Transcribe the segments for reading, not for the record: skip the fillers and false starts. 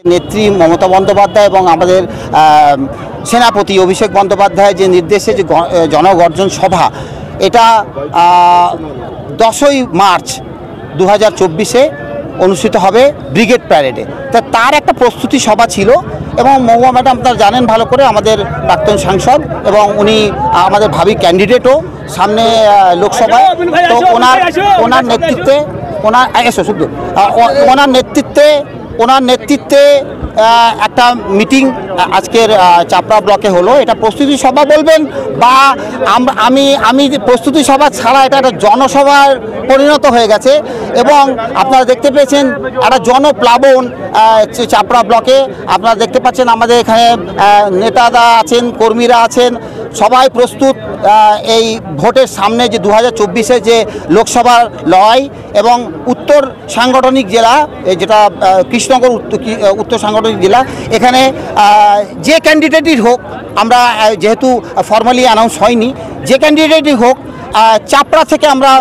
নেত্রী মমতা বন্দ্যোপাধ্যায় এবং আমাদের সেনাপতি অভিষেক বন্দ্যোপাধ্যায় যে নির্দেশে যে জনগর্জন সভা, এটা 10ই মার্চ 2024-এ অনুষ্ঠিত হবে ব্রিগেড প্যারেডে। তা তার একটা প্রস্তুতি সভা ছিল এবং মহুয়া ম্যাডাম আপনারা জানেন ভালো করে, আমাদের প্রাক্তন সাংসদ এবং উনি আমাদের ভাবি ক্যান্ডিডেটও সামনে লোকসভায়। তো ওনার নেতৃত্বে একটা মিটিং আজকের চাপড়া ব্লকে হলো। এটা প্রস্তুতি সভা বলবেন বা আমি প্রস্তুতি সভা ছাড়া এটা একটা জনসভার পরিণত হয়ে গেছে এবং আপনারা দেখতে পেয়েছেন একটা জনপ্লাবন চাপড়া ব্লকে। আপনারা দেখতে পাচ্ছেন আমাদের এখানে নেতারা আছেন, কর্মীরা আছেন, সবাই প্রস্তুত এই ভোটের সামনে যে 2024-এ যে লোকসভার লড়াই। এবং উত্তর সাংগঠনিক জেলা, যেটা কৃষ্ণনগর উত্তর সাংগঠনিক জেলা, এখানে যে ক্যান্ডিডেটই হোক, আমরা যেহেতু ফর্মালি অ্যানাউন্স হয়নি, যে ক্যান্ডিডেটই হোক, চাপড়া থেকে আমরা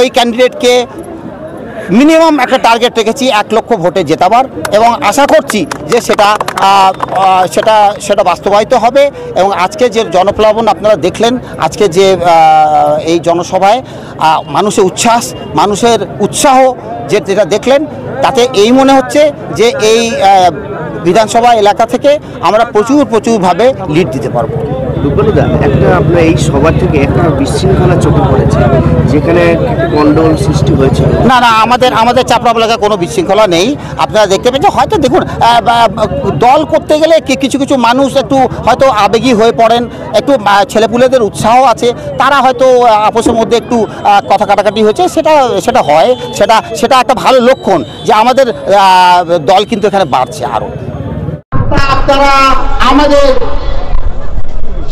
ওই ক্যান্ডিডেটকে মিনিমাম একটা টার্গেট রেখেছি 1 লক্ষ ভোটে জেতাবার, এবং আশা করছি যে সেটা বাস্তবায়িত হবে। এবং আজকে যে জনপ্লাবন আপনারা দেখলেন, আজকে যে এই জনসভায় মানুষের উৎসাহ যেটা দেখলেন, তাতে এই মনে হচ্ছে যে এই বিধানসভা এলাকা থেকে আমরা প্রচুরভাবে লিড দিতে পারবো। একটা আপনার এই সভা থেকে একটা বিশৃঙ্খলা চোখে পড়েছে, যেখানে গন্ডগোল সৃষ্টি হয়েছে। না, আমাদের চাপড়া এলাকায় কোনো বিশৃঙ্খলা নেই। আপনারা দেখতে পেয়েছেন, হয়তো দেখুন দল করতে গেলে কিছু মানুষ একটু হয়তো আবেগী হয়ে পড়েন, একটু ছেলেপুলেদের উৎসাহ আছে, তারা হয়তো আপসের মধ্যে একটু কথা কাটাকাটি হয়েছে, সেটা হয়, সেটা একটা ভালো লক্ষণ যে আমাদের দল কিন্তু এখানে বাড়ছে আরও। আপনারা আমাদের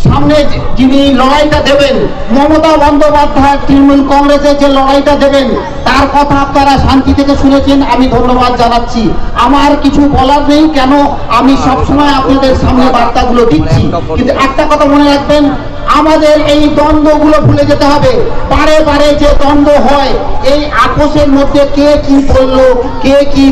সামনে যিনি লড়াইটা দেবেন, মমতা বন্দ্যোপাধ্যায় তৃণমূল কংগ্রেসের যে লড়াইটা দেবেন, তার কথা আপনারা শান্তি থেকে শুনেছেন, আমি ধন্যবাদ জানাচ্ছি। আমার কিছু বলার নেই, কেন আমি সবসময় আপনাদের সামনে বার্তাগুলো দিচ্ছি। কিন্তু একটা কথা মনে রাখবেন, আমাদের এই দ্বন্দ্বগুলো ভুলে যেতে হবে। বারে যে দ্বন্দ্ব হয়, এই আপোষের মধ্যে কে কি বললো, কে কি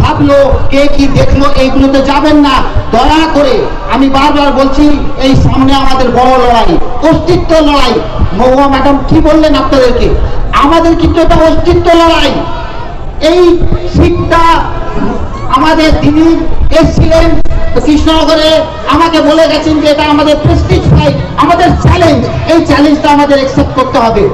ভাবলো, কে কি দেখলো, এইগুলোতে যাবেন না দয়া করে। আমি বারবার বলছি, এই সামনে আমাদের বড় লড়াই, অস্তিত্ব লড়াই। মহুয়া ম্যাডাম কি বললেন আপনাদেরকে, আমাদের কিন্তু এটা অস্তিত্ব লড়াই। এই সিটটা আমাদের তিনি এসেছিলেন কৃষ্ণনগরে, আমাকে বলে গেছেন যে এটা আমাদের প্রেস্টিজ ফাইট, আমাদের চ্যালেঞ্জ, এই চ্যালেঞ্জটা আমাদের অ্যাকসেপ্ট করতে হবে।